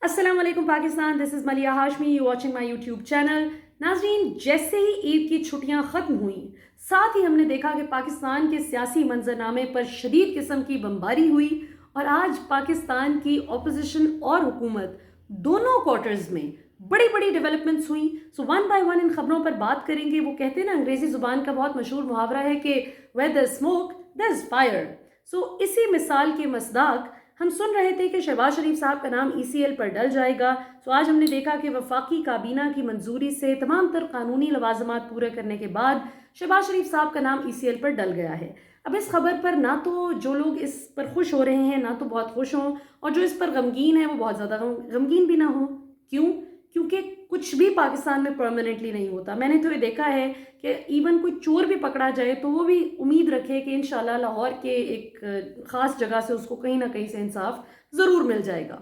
अस्सलाम वालेकुम Pakistan, this is मलिया Hashmi, you watching my YouTube channel. नाजरीन, जैसे ही ईद की छुट्टियां ख़त्म हुई, साथ ही हमने देखा कि पाकिस्तान के सियासी मंजरनामे पर शदीद किस्म की बमबारी हुई और आज पाकिस्तान की अपोजिशन और हुकूमत दोनों क्वार्टर्स में बड़ी बड़ी डेवलपमेंट्स हुई। So one by one in खबरों पर बात करेंगे। वो कहते हैं ना, अंग्रेज़ी ज़ुबान का बहुत मशहूर मुहावरा है कि where there is smoke there is fire. So इसी मिसाल के मसदाक हम सुन रहे थे कि शहबाज शरीफ साहब का नाम ECL पर डल जाएगा। तो आज हमने देखा कि वफाकी काबीना की मंजूरी से तमाम तर कानूनी लवाजमात पूरे करने के बाद शहबाज शरीफ साहब का नाम ECL पर डल गया है। अब इस खबर पर ना तो जो लोग इस पर खुश हो रहे हैं ना तो बहुत खुश हों, और जो इस पर गमगीन है वो बहुत ज़्यादा गमगीन भी ना हो। क्यों? क्योंकि कुछ भी पाकिस्तान में परमानेंटली नहीं होता। मैंने तो ये देखा है कि इवन कोई चोर भी पकड़ा जाए तो वो भी उम्मीद रखे कि इंशाल्लाह लाहौर के एक ख़ास जगह से उसको कहीं ना कहीं से इंसाफ ज़रूर मिल जाएगा।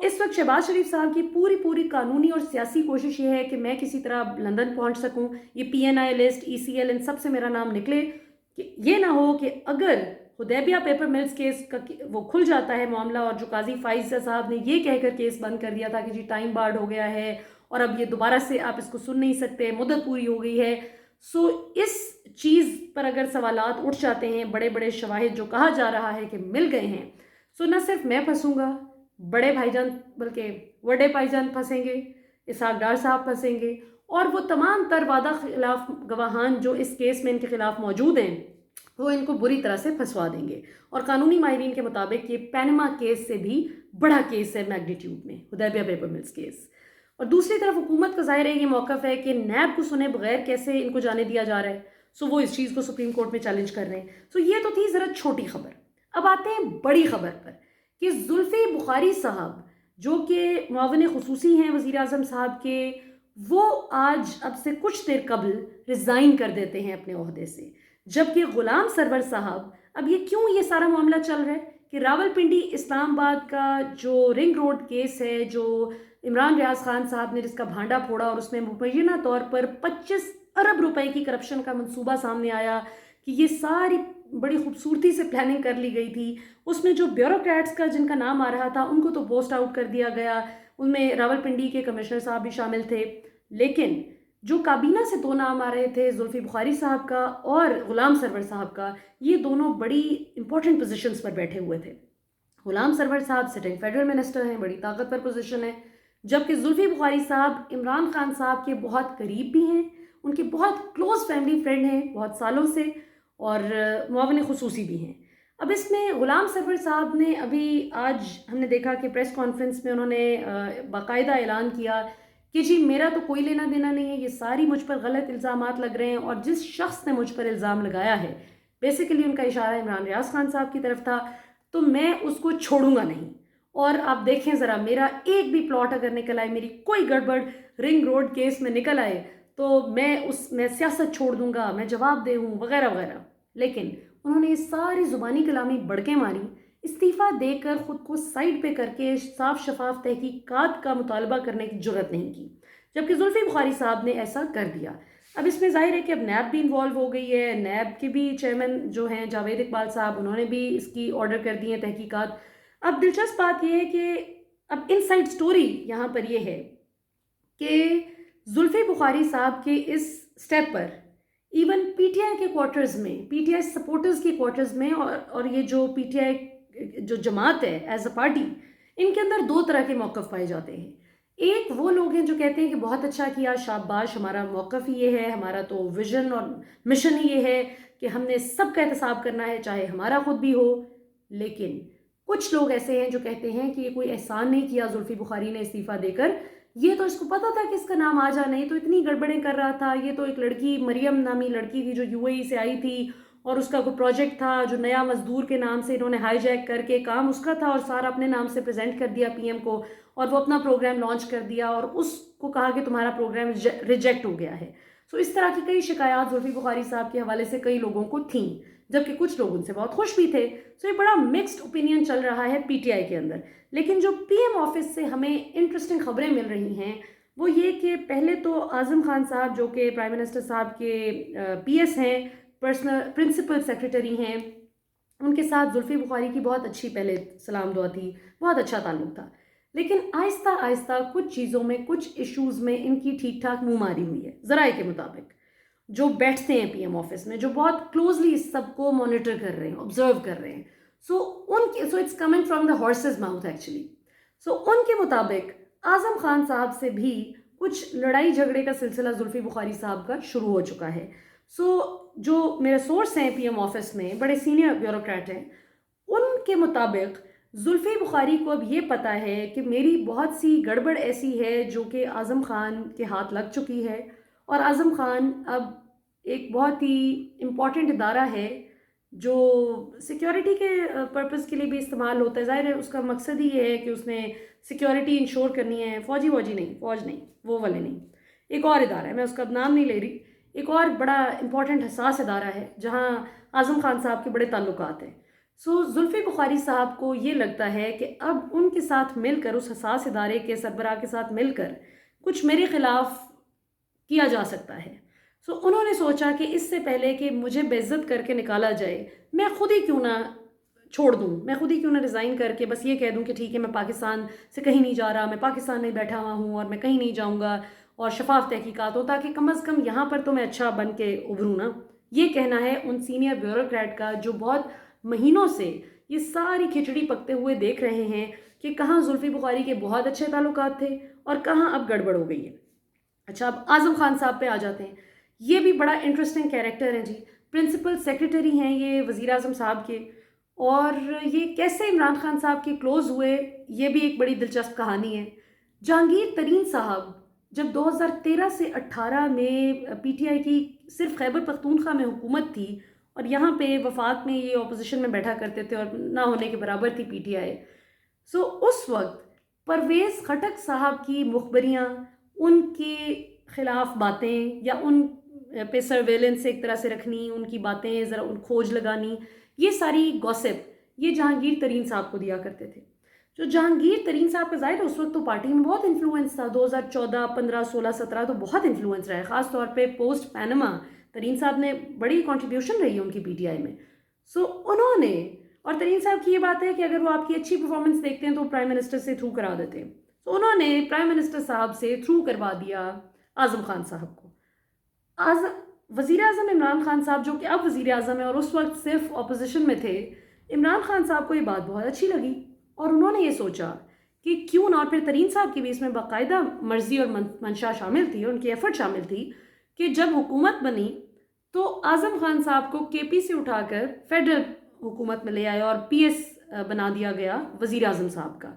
इस वक्त शहबाज शरीफ साहब की पूरी पूरी कानूनी और सियासी कोशिश ये है कि मैं किसी तरह लंदन पहुंच सकूं, ये PNI लिस्ट, ECL, इन सब से मेरा नाम निकले, कि ये ना हो कि अगर हुदैबिया पेपर मिल्स केस का वो खुल जाता है मामला, और जो काजी फाइजा साहब ने ये कहकर केस बंद कर दिया था कि जी टाइम बार्ड हो गया है और अब ये दोबारा से आप इसको सुन नहीं सकते, मुद्दत पूरी हो गई है। इस चीज़ पर अगर सवालात उठ जाते हैं, बड़े बड़े शवाहिद जो कहा जा रहा है कि मिल गए हैं, न सिर्फ मैं फंसूंगा, बड़े भाईजान बल्कि बड़े भाईजान फंसेंगे, इसहाक डार साहब फंसेंगे, और वो तमाम तर वादा खिलाफ गवाहान जो इस केस में इनके खिलाफ मौजूद हैं वो इनको बुरी तरह से फंसवा देंगे। और कानूनी माहिरीन के मुताबिक ये पैनमा केस से भी बड़ा केस है मैग्नीट्यूड में, हुदैबिया पेपर मिल्स केस। और दूसरी तरफ हुकूमत का जाहिर है ये मौक़िफ़ है कि नैब को सुने बगैर कैसे इनको जाने दिया जा रहा है। वो इस चीज़ को सुप्रीम कोर्ट में चैलेंज कर रहे हैं। ये तो थी ज़रा छोटी खबर। अब आते हैं बड़ी खबर पर कि जुल्फ़ी बुखारी साहब जो कि मुआविन ख़ुसूसी हैं वज़ीर आज़म साहब के, वो आज अब से कुछ देर कबल रिज़ाइन कर देते हैं अपने ओहदे से। जबकि ग़ुलाम सरवर साहब, अब ये क्यों ये सारा मामला चल रहा है कि रावलपिंडी इस्लामाबाद का जो रिंग रोड केस है, जो इमरान रियाज खान साहब ने जिसका भांडा फोड़ा और उसमें मुबैना तौर पर 25 अरब रुपए की करप्शन का मंसूबा सामने आया कि ये सारी बड़ी खूबसूरती से प्लानिंग कर ली गई थी। उसमें जो ब्यूरोक्रेट्स का जिनका नाम आ रहा था उनको तो पोस्ट आउट कर दिया गया, उनमें रावलपिंडी के कमिश्नर साहब भी शामिल थे। लेकिन जो काबीना से दो नाम आ रहे थे, जुल्फ़ी बुखारी साहब का और ग़ुलाम सरवर साहब का, ये दोनों बड़ी इंपॉर्टेंट पोजीशंस पर बैठे हुए थे। ग़ुलाम सरवर साहब सिटिंग फेडरल मिनिस्टर हैं, बड़ी ताकतवर पोजीशन है, जबकि जुल्फ़ी बुखारी साहब इमरान खान साहब के बहुत करीब भी हैं, उनके बहुत क्लोज़ फैमिली फ्रेंड हैं बहुत सालों से, और मुआविन ख़ुसूसी भी हैं। अब इसमें ग़ुलाम सरवर साहब ने अभी आज हमने देखा कि प्रेस कॉन्फ्रेंस में उन्होंने बाकायदा ऐलान किया कि जी मेरा तो कोई लेना देना नहीं है, ये सारी मुझ पर गलत इल्ज़ामात लग रहे हैं, और जिस शख्स ने मुझ पर इल्ज़ाम लगाया है, बेसिकली उनका इशारा इमरान रियाज खान साहब की तरफ था, तो मैं उसको छोड़ूंगा नहीं। और आप देखें ज़रा, मेरा एक भी प्लॉट अगर निकल आए, मेरी कोई गड़बड़ रिंग रोड केस में निकल आए, तो मैं सियासत छोड़ दूंगा, मैं जवाबदेह हूँ, वगैरह वगैरह। लेकिन उन्होंने ये सारी ज़ुबानी कलामी बड़कें मारी, इस्तीफ़ा देकर ख़ुद को साइड पे करके साफ शफाफ तहकीकात का मुतालबा करने की जुर्रत नहीं की, जबकि जुल्फ़ी बुखारी साहब ने ऐसा कर दिया। अब इसमें ज़ाहिर है कि अब नैब भी इन्वॉल्व हो गई है। नैब के भी चेयरमैन जो हैं जावेद इकबाल साहब, उन्होंने भी इसकी ऑर्डर कर दी है तहकीकात। अब दिलचस्प बात यह है कि अब इनसाइड स्टोरी यहाँ पर यह है कि जुल्फ़ी बुखारी साहब के इस स्टेप पर इवन PTI के क्वार्टर्स में, PTI सपोर्टर्स के क्वार्टर्स में, और ये जो PTI जो जमात है एज अ पार्टी, इनके अंदर दो तरह के मौक़िफ़ पाए जाते हैं। एक वो लोग हैं जो कहते हैं कि बहुत अच्छा किया, शाबाश, हमारा मौक़िफ़ ही ये है, हमारा तो विजन और मिशन ही ये है कि हमने सबका एहतसाब करना है, चाहे हमारा खुद भी हो। लेकिन कुछ लोग ऐसे हैं जो कहते हैं कि ये कोई एहसान नहीं किया जुल्फ़ी बुखारी ने इस्तीफ़ा देकर, ये तो इसको पता था कि इसका नाम आ जाना, नहीं तो इतनी गड़बड़ें कर रहा था। ये तो एक लड़की, मरियम नामी लड़की थी जो UAE से आई थी, और उसका कोई प्रोजेक्ट था जो नया मजदूर के नाम से इन्होंने हाईजैक करके, काम उसका था और सारा अपने नाम से प्रेजेंट कर दिया PM को, और वो अपना प्रोग्राम लॉन्च कर दिया और उसको कहा कि तुम्हारा प्रोग्राम रिजेक्ट हो गया है। इस तरह की कई शिकायत जुल्फ़ी बुखारी साहब के हवाले से कई लोगों को थीं, जबकि कुछ लोग उनसे बहुत खुश भी थे। ये बड़ा मिक्स्ड ओपिनियन चल रहा है PTI के अंदर। लेकिन जो PM ऑफिस से हमें इंटरेस्टिंग खबरें मिल रही हैं वो ये कि पहले तो आज़म खान साहब जो कि प्राइम मिनिस्टर साहब के PS हैं, पर्सनल प्रिंसिपल सेक्रेटरी हैं, उनके साथ जुल्फ़ी बुखारी की बहुत अच्छी पहले सलाम दुआ थी, बहुत अच्छा ताल्लुक़ था। لیکن آہستہ آہستہ کچھ چیزوں میں، کچھ ایشوز میں ان کی ٹھیک ٹھاک منہ ماری ہوئی ہے ذرائع کے مطابق، جو بیٹھتے ہیں پی ایم آفس میں، جو بہت کلوزلی اس سب کو مانیٹر کر رہے ہیں، آبزرو کر رہے ہیں. So it's coming from the horse's mouth actually. So ان کے مطابق اعظم خان صاحب سے بھی کچھ لڑائی جھگڑے کا سلسلہ زلفی بخاری صاحب کا شروع ہو چکا ہے. سو جو میرے سورس ہیں پی ایم آفس میں، بڑے سینئر بیوروکریٹ ہیں، ان کے مطابق زلفی بخاری کو اب یہ پتہ ہے کہ میری بہت سی گڑبڑ ایسی ہے جو کہ اعظم خان کے ہاتھ لگ چکی ہے، اور اعظم خان اب ایک بہت ہی امپورٹنٹ ادارہ ہے جو سیکیورٹی کے پرپز کے لیے بھی استعمال ہوتا ہے. ظاہر ہے اس کا مقصد ہی یہ ہے کہ اس نے سیکیورٹی انشور کرنی ہے. فوجی نہیں، فوج نہیں، وہ والے نہیں، ایک اور ادارہ ہے، میں اس کا نام نہیں لے رہی. ایک اور بڑا امپورٹنٹ حساس ادارہ ہے جہاں اعظم خان صاحب کے بڑے تعلقات ہیں. سو زلفی بخاری صاحب کو یہ لگتا ہے کہ اب ان کے ساتھ مل کر، اس حساس ادارے کے سربراہ کے ساتھ مل کر کچھ میرے خلاف کیا جا سکتا ہے. سو انہوں نے سوچا کہ اس سے پہلے کہ مجھے بے عزت کر کے نکالا جائے، میں خود ہی کیوں نہ چھوڑ دوں، میں خود ہی کیوں نہ ریزائن کر کے بس یہ کہہ دوں کہ ٹھیک ہے میں پاکستان سے کہیں نہیں جا رہا، میں پاکستان میں بیٹھا ہوا ہوں اور میں کہیں نہیں جاؤں گا، اور شفاف تحقیقات ہو تاکہ کم از کم یہاں پر تو میں اچھا بن کے ابھروں نا. یہ کہنا ہے ان سینئر بیوروکریٹ کا جو بہت مہینوں سے یہ ساری کھچڑی پکتے ہوئے دیکھ رہے ہیں کہ کہاں زلفی بخاری کے بہت اچھے تعلقات تھے اور کہاں اب گڑبڑ ہو گئی ہے. اچھا، اب اعظم خان صاحب پہ آ جاتے ہیں. یہ بھی بڑا انٹرسٹنگ کیریکٹر ہیں جی. پرنسپل سیکریٹری ہیں یہ وزیر اعظم صاحب کے، اور یہ کیسے عمران خان صاحب کے کلوز ہوئے، یہ بھی ایک بڑی دلچسپ کہانی ہے. جہانگیر ترین صاحب جب 2013 سے 18 میں پی ٹی آئی کی صرف خیبر پختونخوا میں حکومت تھی، اور یہاں پہ وفاق میں یہ اپوزیشن میں بیٹھا کرتے تھے اور نہ ہونے کے برابر تھی پی ٹی آئی. سو اس وقت پرویز خٹک صاحب کی مخبریاں، ان کے خلاف باتیں یا ان پہ سرویلنس ایک طرح سے رکھنی، ان کی باتیں ذرا ان کھوج لگانی، یہ ساری گوسپ یہ جہانگیر ترین صاحب کو دیا کرتے تھے. جو جہانگیر ترین صاحب کا ظاہر ہے اس وقت تو پارٹی میں بہت انفلوئنس تھا، 2014 15 16 17 تو بہت انفلوئنس رہا ہے، خاص طور پہ پوسٹ پینما ترین صاحب نے بڑی کنٹریبیوشن رہی ہے ان کی پی ٹی آئی میں. سو انہوں نے، اور ترین صاحب کی یہ بات ہے کہ اگر وہ آپ کی اچھی پرفارمنس دیکھتے ہیں تو پرائم منسٹر سے تھرو کرا دیتے ہیں. تو انہوں نے پرائم منسٹر صاحب سے تھرو کروا دیا اعظم خان صاحب کو. وزیر اعظم عمران خان صاحب جو کہ اب وزیر اعظم ہیں اور اس وقت صرف اپوزیشن میں تھے، عمران خان صاحب کو یہ بات بہت اچھی لگی اور انہوں نے یہ سوچا کہ کیوں نہ، پھر ترین صاحب کی بھی اس میں باقاعدہ مرضی اور منشا شامل تھی، ان کی ایفرٹ شامل تھی کہ جب حکومت بنی تو اعظم خان صاحب کو کے پی سے اٹھا کر فیڈرل حکومت میں لے آئے اور پی ایس بنا دیا گیا وزیر اعظم صاحب کا.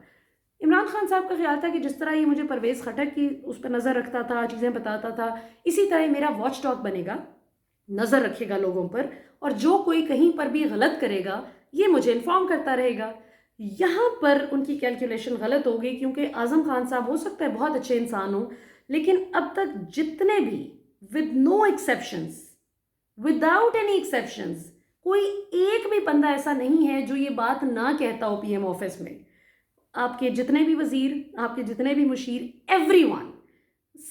عمران خان صاحب کا خیال تھا کہ جس طرح یہ مجھے پرویز خٹک کی اس پہ نظر رکھتا تھا، چیزیں بتاتا تھا، اسی طرح میرا واچ ڈاگ بنے گا، نظر رکھے گا لوگوں پر، اور جو کوئی کہیں پر بھی غلط کرے گا یہ مجھے انفارم کرتا رہے گا. یہاں پر ان کی کیلکولیشن غلط ہو گئی، کیونکہ اعظم خان صاحب ہو سکتا ہے بہت اچھے انسان ہوں، لیکن اب تک جتنے بھی with no exceptions, without any exceptions, کوئی ایک بھی بندہ ایسا نہیں ہے جو یہ بات نہ کہتا ہو پی ایم آفس میں. آپ کے جتنے بھی وزیر، آپ کے جتنے بھی مشیر، ایوری ون،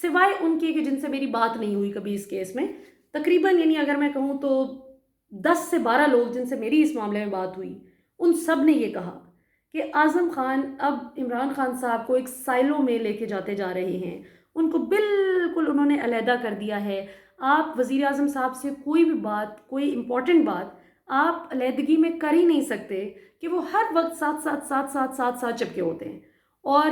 سوائے ان کے کہ جن سے میری بات نہیں ہوئی کبھی اس کیس میں، تقریباً یعنی اگر میں کہوں تو 10 سے 12 لوگ جن سے میری اس معاملے میں بات ہوئی، ان سب نے یہ کہا کہ اعظم خان اب عمران خان صاحب کو ایک سائلوں میں لے کے جاتے جا رہے ہیں، ان کو بالکل انہوں نے علیحدہ کر دیا ہے. آپ وزیر اعظم صاحب سے کوئی بھی بات، کوئی امپورٹنٹ بات آپ علیحدگی میں کر ہی نہیں سکتے کہ وہ ہر وقت ساتھ چپکے ہوتے ہیں اور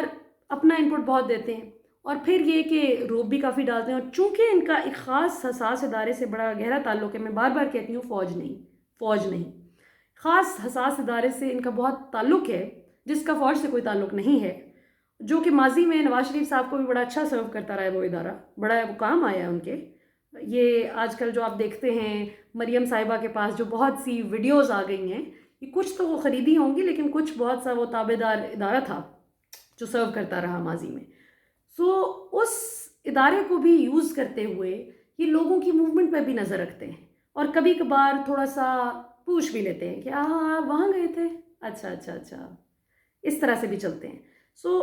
اپنا انپٹ بہت دیتے ہیں، اور پھر یہ کہ روب بھی کافی ڈالتے ہیں. اور چونکہ ان کا ایک خاص حساس ادارے سے بڑا گہرا تعلق ہے، میں بار بار کہتی ہوں فوج نہیں، خاص حساس ادارے سے ان کا بہت تعلق ہے جس کا فوج سے کوئی تعلق نہیں ہے، جو کہ ماضی میں نواز شریف صاحب کو بھی بڑا اچھا سرو کرتا رہا ہے وہ ادارہ، بڑا وہ کام آیا ہے ان کے. یہ آج کل جو آپ دیکھتے ہیں مریم صاحبہ کے پاس جو بہت سی ویڈیوز آ گئی ہیں، یہ کچھ تو وہ خریدی ہوں گی لیکن کچھ بہت سا وہ تابع دار ادارہ تھا جو سرو کرتا رہا ماضی میں. سو اس ادارے کو بھی یوز کرتے ہوئے یہ لوگوں کی موومنٹ پہ بھی نظر رکھتے ہیں، اور کبھی کبھار تھوڑا سا پوچھ بھی لیتے ہیں کہ آپ وہاں گئے تھے، اچھا، اس طرح سے بھی چلتے ہیں. سو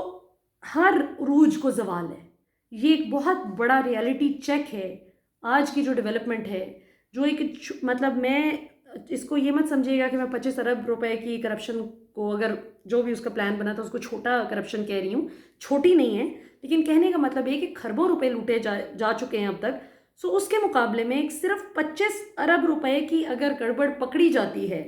ہر عروج کو زوال ہے، یہ ایک بہت بڑا ریالٹی چیک ہے آج کی جو ڈیولپمنٹ ہے، جو ایک مطلب میں اس کو یہ مت سمجھے گا کہ میں 25 ارب روپے کی کرپشن को अगर जो भी उसका प्लान बना था उसको छोटा करप्शन कह रही हूँ, छोटी नहीं है, लेकिन कहने का मतलब ये कि खरबों रुपए लूटे जा चुके हैं अब तक। सो उसके मुकाबले में एक सिर्फ 25 अरब रुपए की अगर गड़बड़ पकड़ी जाती है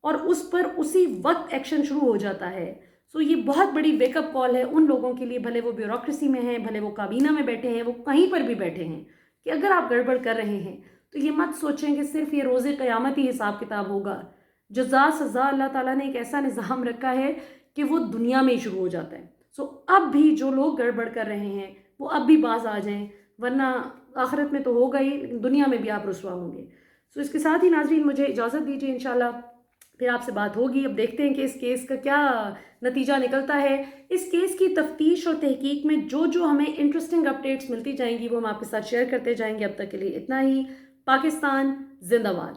और उस पर उसी वक्त एक्शन शुरू हो जाता है, सो ये बहुत बड़ी वेकअप कॉल है उन लोगों के लिए, भले वो ब्यूरोक्रेसी में हैं, भले वो काबीना में बैठे हैं, वो कहीं पर भी बैठे हैं, कि अगर आप गड़बड़ कर रहे हैं तो ये मत सोचें कि सिर्फ ये रोज़े क़यामत ही हिसाब किताब होगा। जज़ा सज़ा अल्लाह ताला ने एक ऐसा निज़ाम रखा है कि वो दुनिया में ही शुरू हो जाता है। सो अब भी जो लोग गड़बड़ कर रहे हैं वो अब भी बाज आ जाएं, वरना आखिरत में तो होगा ही, लेकिन दुनिया में भी आप रुसवा होंगे। सो इसके साथ ही नाज़रीन मुझे इजाज़त दीजिए, इंशाल्लाह फिर आपसे बात होगी। अब देखते हैं कि इस केस का क्या नतीजा निकलता है। इस केस की तफ्तीश और तहकीक में जो जो हमें इंटरेस्टिंग अपडेट्स मिलती जाएंगी वो हम आपके साथ शेयर करते जाएंगे। अब तक के लिए इतना ही। पाकिस्तान जिंदाबाद।